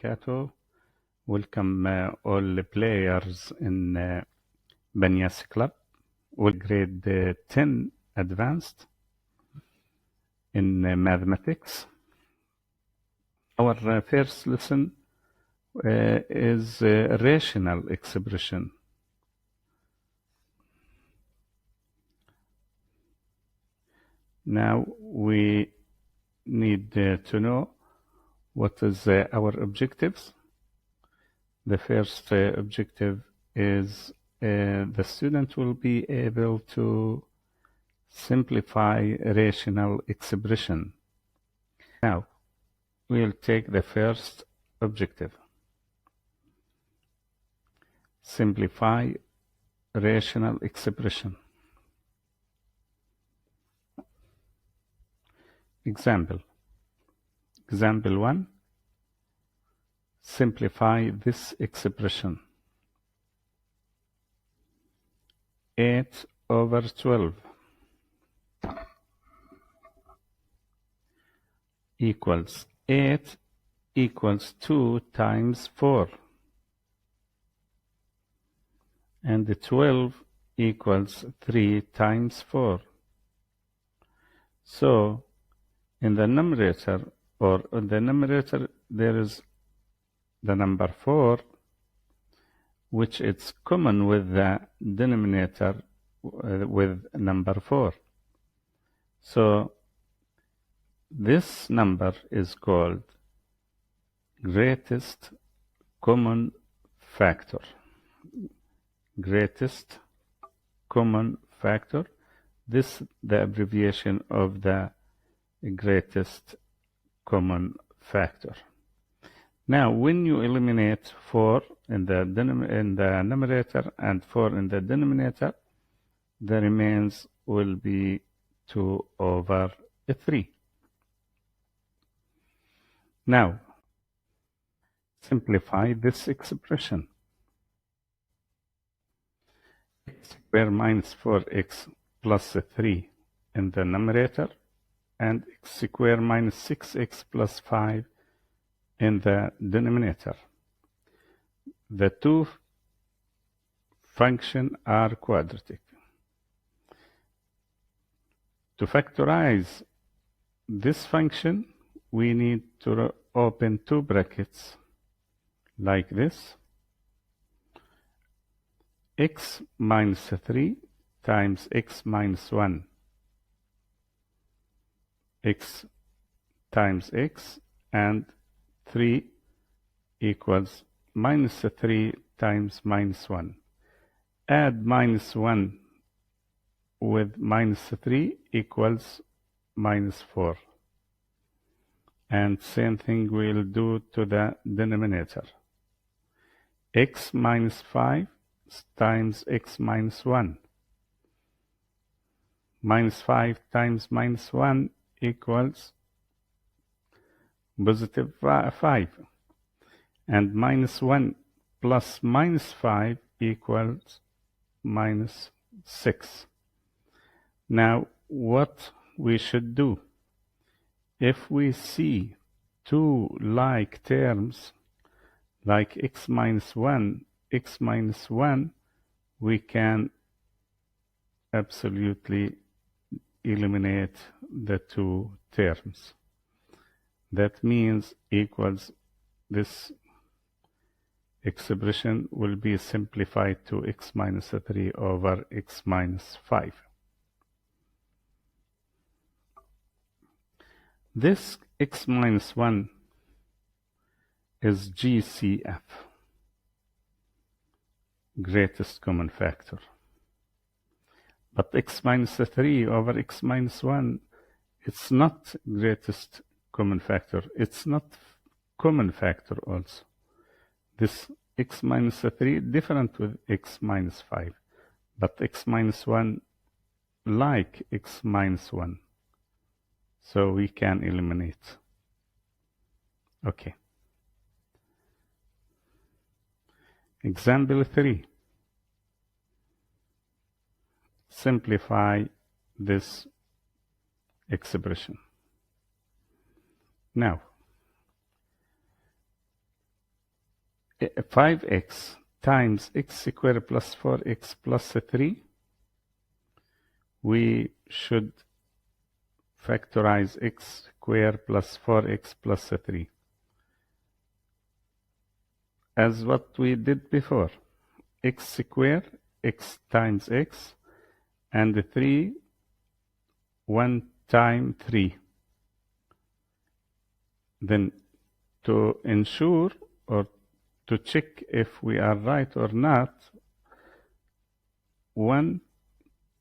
وبركاته. Welcome all the players in Banyas Club with grade 10 advanced in mathematics. Our first lesson is rational expression. Now we need to know what is our objectives. The first objective is the student will be able to simplify rational expression. Now we'll take the first objective. Simplify rational expression. Example 1. Simplify this expression. 8/12 equals 8 equals 2 times 4, and 12 equals 3 times 4. So in the numerator there is the number 4, which is common with the denominator with number 4. So this number is called greatest common factor. Greatest common factor. This is the abbreviation of the greatest common factor. Now, when you eliminate 4 in the numerator and 4 in the denominator, the remains will be 2/3. Now, simplify this expression. X squared minus 4x plus 3 in the numerator, and x squared minus 6x plus 5 in the denominator. The two functions are quadratic. To factorize this function, we need to open two brackets like this. X minus 3 times x minus 1. X times x, and 3 equals minus 3 times minus 1. Add minus 1 with minus 3 equals minus 4. And same thing we'll do to the denominator. X minus 5 times x minus 1. Minus 5 times minus 1 equals positive 5. And minus 1 plus minus 5 equals minus 6. Now, what we should do? If we see two like terms, like x minus 1, we can absolutely eliminate the two terms. That means equals, this expression will be simplified to x minus 3 over x minus 5. This x minus 1 is GCF, greatest common factor. But x minus 3 over x minus 1, it's not greatest common factor. It's not common factor also. This x minus 3 different with x minus 5. But x minus 1 like x minus 1. So we can eliminate. Okay. Example 3. Simplify this expression. Now, 5x times x squared plus 4x plus 3, we should factorize x squared plus 4x plus 3 as what we did before. X squared, x times x, and 3, 1 times 3. Then to ensure or to check if we are right or not, 1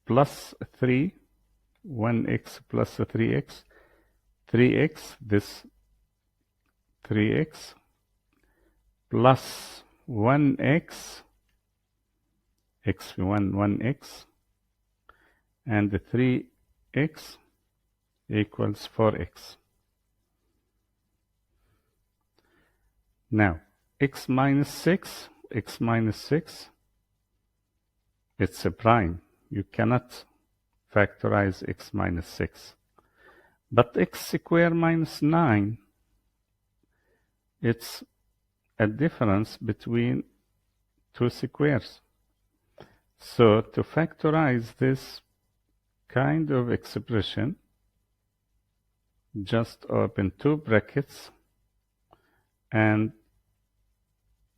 plus 3, 1x plus 3x, 3x, this 3x, plus 1x, x1, 1x, and 3x equals 4x. Now, x minus 6, it's a prime. You cannot factorize x minus 6. But x squared minus 9, it's a difference between two squares. So to factorize this kind of expression, just open two brackets and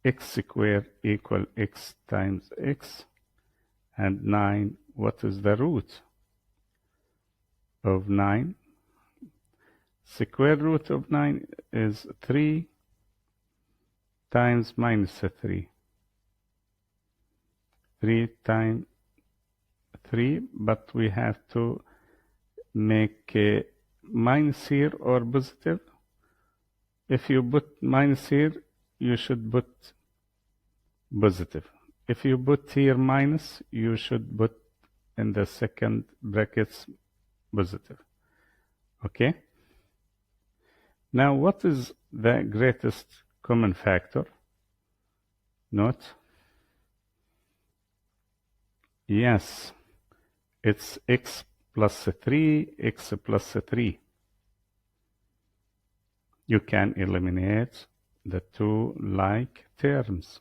x squared equal x times x, and 9, what is the root of 9? Square root of 9 is 3 times minus 3. 3 times 3, but we have to make a minus here or positive. If you put minus here, you should put positive. If you put here minus, you should put in the second brackets positive. Okay? Now, what is the greatest common factor? Note. Yes, it's x plus 3, x plus 3. You can eliminate the two like terms.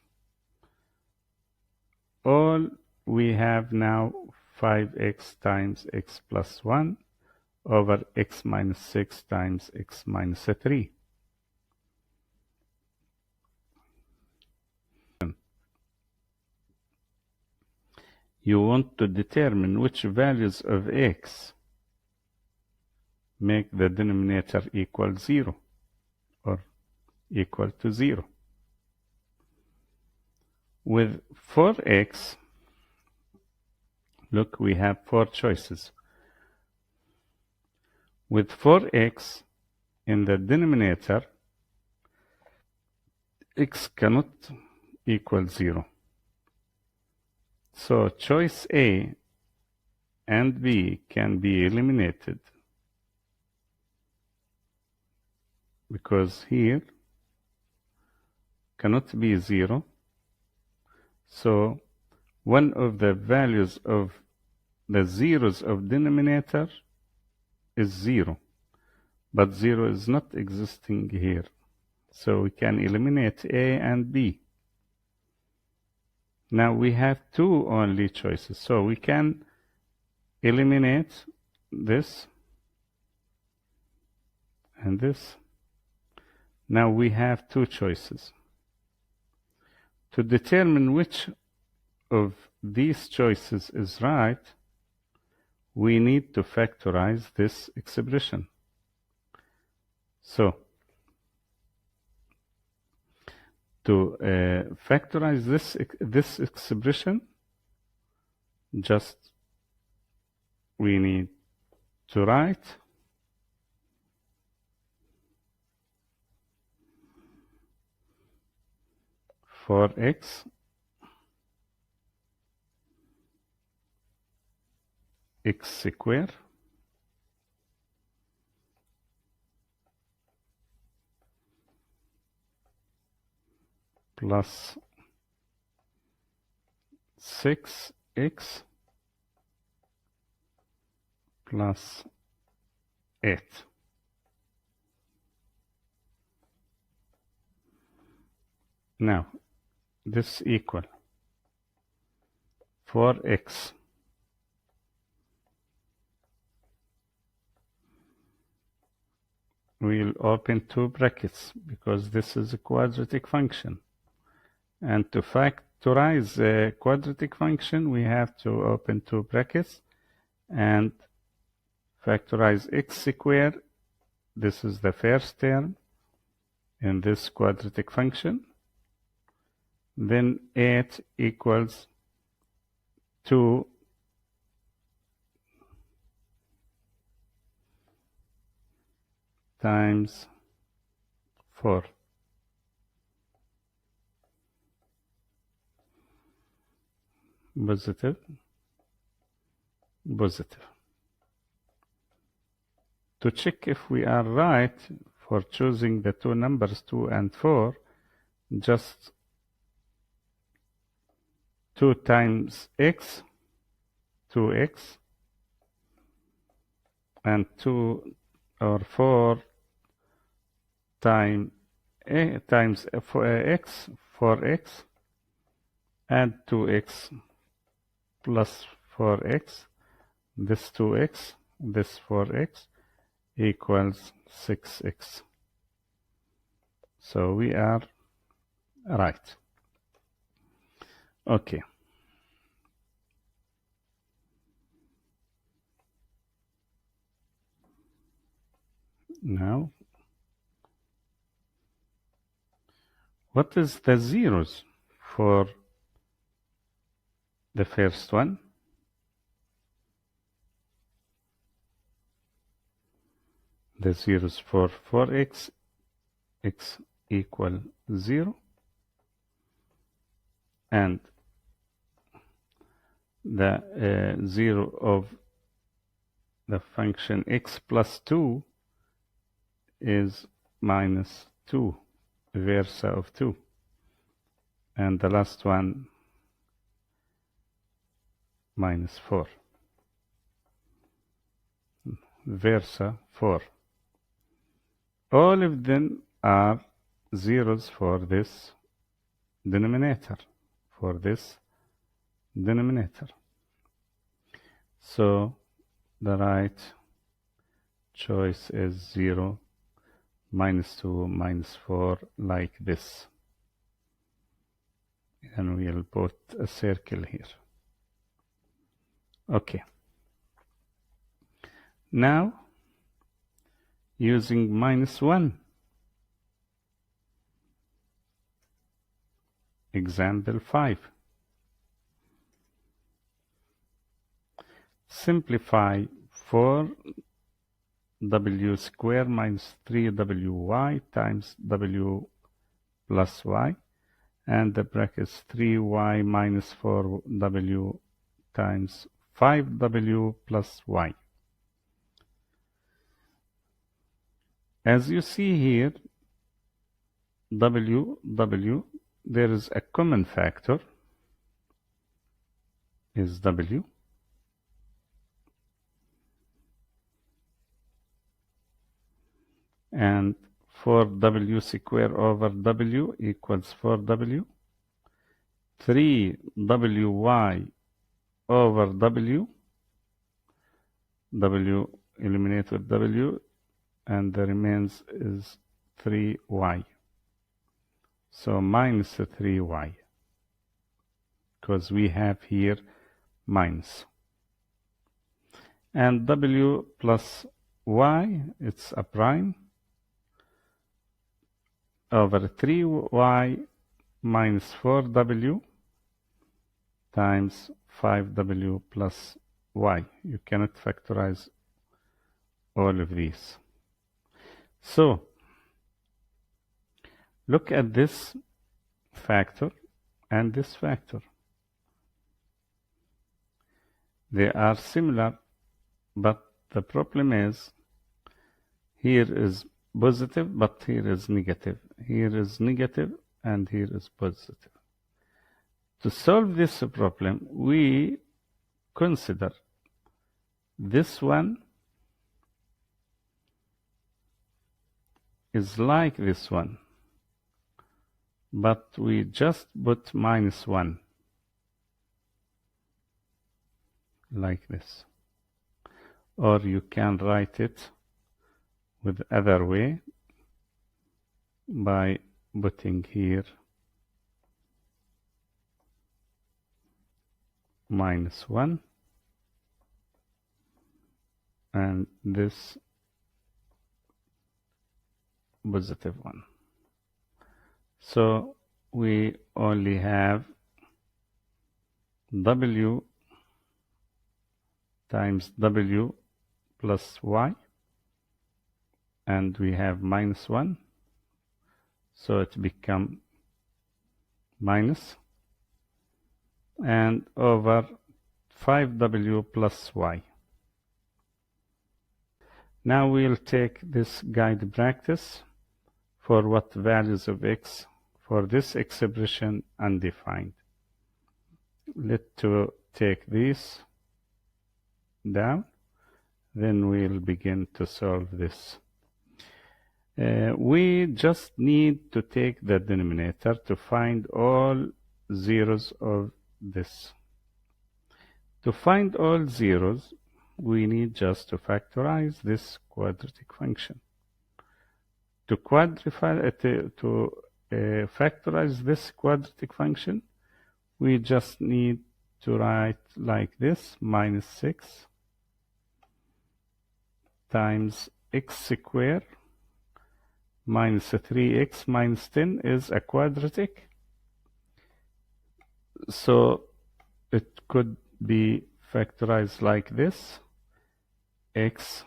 All we have now 5x times x plus 1 over x minus 6 times x minus 3. You want to determine which values of x make the denominator equal 0 or equal to 0. With 4x, look, we have 4 choices. With 4x in the denominator, x cannot equal 0. So choice A and B can be eliminated because here cannot be 0. So one of the values of the zeros of denominator is 0, but 0 is not existing here. So we can eliminate A and B. Now we have 2 only choices, so we can eliminate this and this. Now we have 2 choices. To determine which of these choices is right, we need to factorize this expression. So, to factorize this expression, just we need to write for x squared plus 6x plus 8. Now, this equal 4x we'll open two brackets because this is a quadratic function, and to factorize a quadratic function we have to open two brackets and factorize x squared. This is the first term in this quadratic function. Then 8 equals 2 times 4. Positive, positive. To check if we are right for choosing the two numbers 2 and 4, just 2 times x, 2x, and 2 or 4 times x, 4x, and 2x plus 4x, this 2x, this 4x, equals 6x. So we are right. Okay. Now, what is the zeros for the first one? The zeros for 4x, x equal 0, and the 0 of the function x plus 2 is minus 2, versa of 2. And the last one, minus 4. Versa 4. All of them are zeros for this denominator, So the right choice is 0, minus 2, minus 4, like this. And we'll put a circle here. Okay. Now, using minus 1. Example 5. Simplify 4w squared minus 3wy times w plus y, and the brackets 3y minus 4w times 5w plus y. As you see here, w, there is a common factor, is w. And 4w squared over w equals 4w. 3wy over w. W eliminate with w, and the remains is 3y. So minus 3y, because we have here minus. And w plus y, it's a prime, over 3y minus 4w times 5w plus y. You cannot factorize all of these. So, look at this factor and this factor. They are similar, but the problem is here is positive, but here is negative. Here is negative, and here is positive. To solve this problem, we consider this one is like this one, but we just put -1 like this. Or you can write it with other way by putting here -1 and this +1. So we only have W times W plus Y, and we have -1, so it become minus, and over 5W plus Y. Now we'll take this guide practice for what values of x for this expression undefined. Let's take these down, then we'll begin to solve this. We just need to take the denominator to find all zeros of this. To find all zeros, we need just to factorize this quadratic function. To factorize this quadratic function, we just need to write like this: -6 times x squared minus 3x minus 10 is a quadratic. So it could be factorized like this: x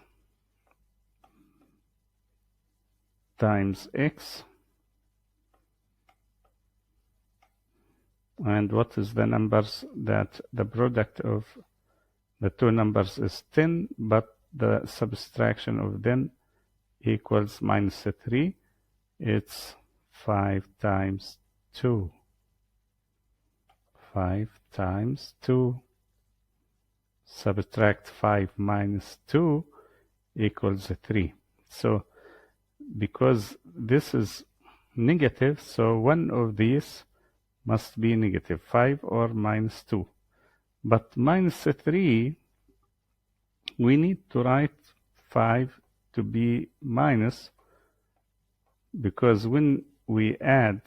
times x. And what is the numbers? That the product of the two numbers is 10, but the subtraction of them equals -3. It's 5 times 2. 5 times 2. Subtract 5 minus 2 equals 3. So because this is negative, so one of these must be negative, 5 or -2. But -3, we need to write 5 to be minus, because when we add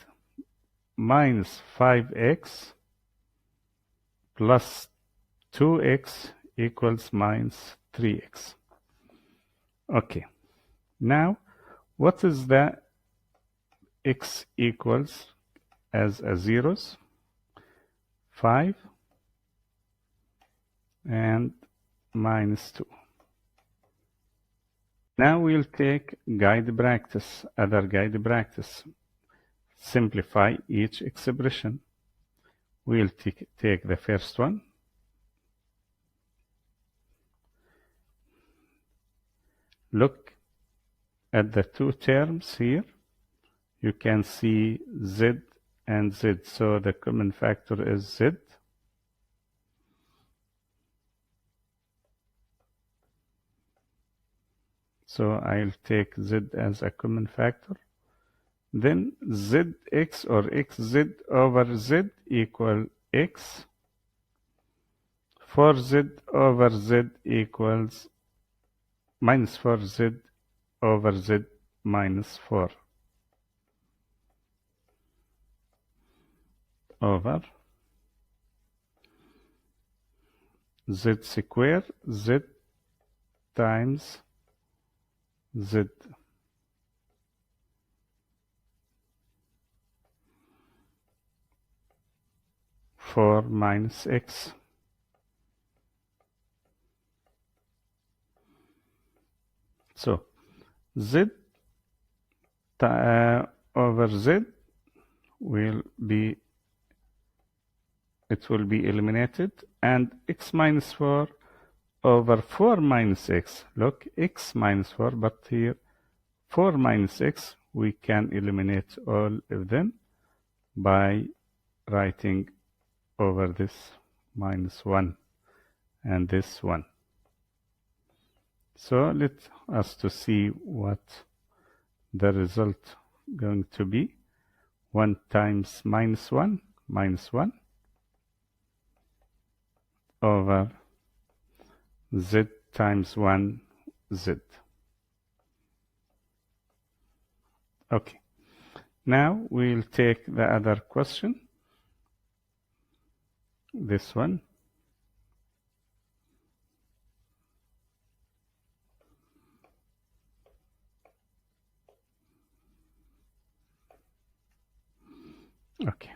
-5x plus 2x equals -3x. Okay, now what is the x equals as a zeros? 5 and -2. Now we'll take guide practice, other guide practice. Simplify each expression. We'll take the first one. Look at the two terms here. You can see z and z, so the common factor is z. So I'll take z as a common factor. Then zx or xz over z equal x. 4z over z equals -4z over z minus 4 over z squared, z times z. Four minus x. So z over z will be eliminated, and x minus 4 over 4 minus x. Look, x minus 4, but here 4 minus x, we can eliminate all of them by writing over this -1 and this 1. So let us to see what the result going to be. 1 times minus 1 over z times 1 z. Okay. Now we'll take the other question. This one. Okay.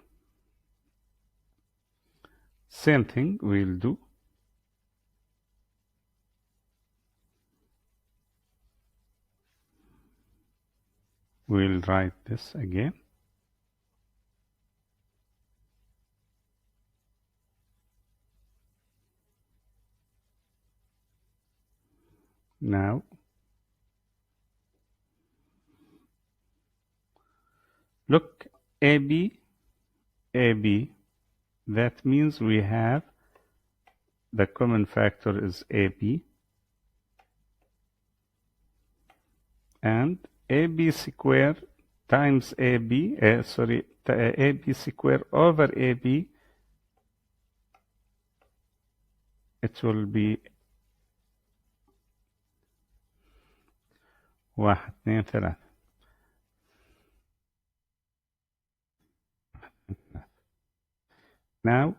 Same thing we'll do. We'll write this again. Now, look, AB, that means we have the common factor is AB, and AB square times AB, AB square over AB, it will be 1 2 3. Now,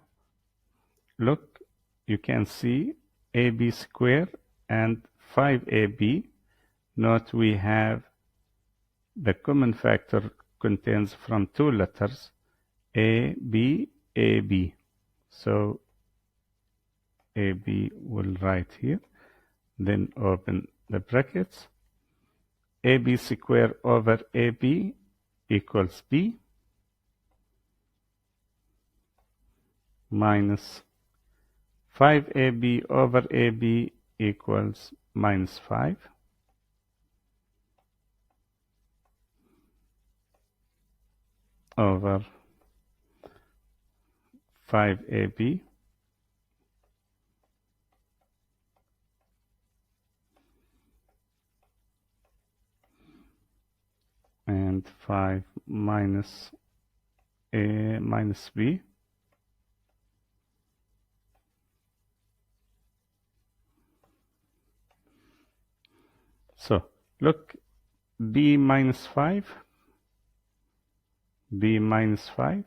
look, you can see AB square and 5AB. Note we have the common factor contains from 2 letters, A, B, AB. So AB will write here, then open the brackets. AB square over AB equals B, minus 5AB over AB equals minus 5. Over 5AB and 5 minus A minus B. So look, B minus 5, B minus 5,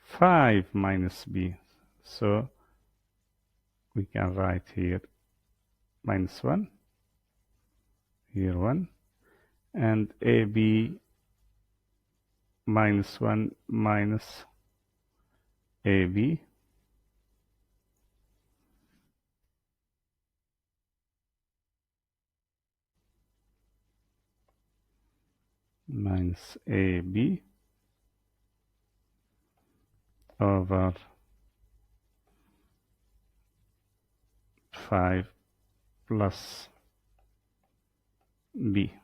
5 minus B. So we can write here minus 1, here 1, and AB minus 1 minus AB minus AB over 5 plus B.